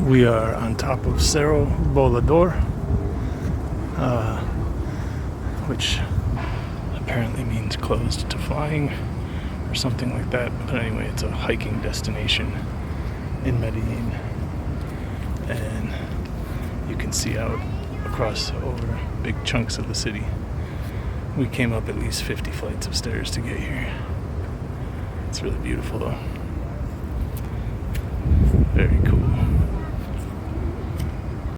We are on top of Cerro Velador, which apparently means closed to flying or something like that. But anyway, it's a hiking destination in Medellín, and you can see out across over big chunks of the city. We came up at least 50 flights of stairs to get here. It's really beautiful though. Very cool.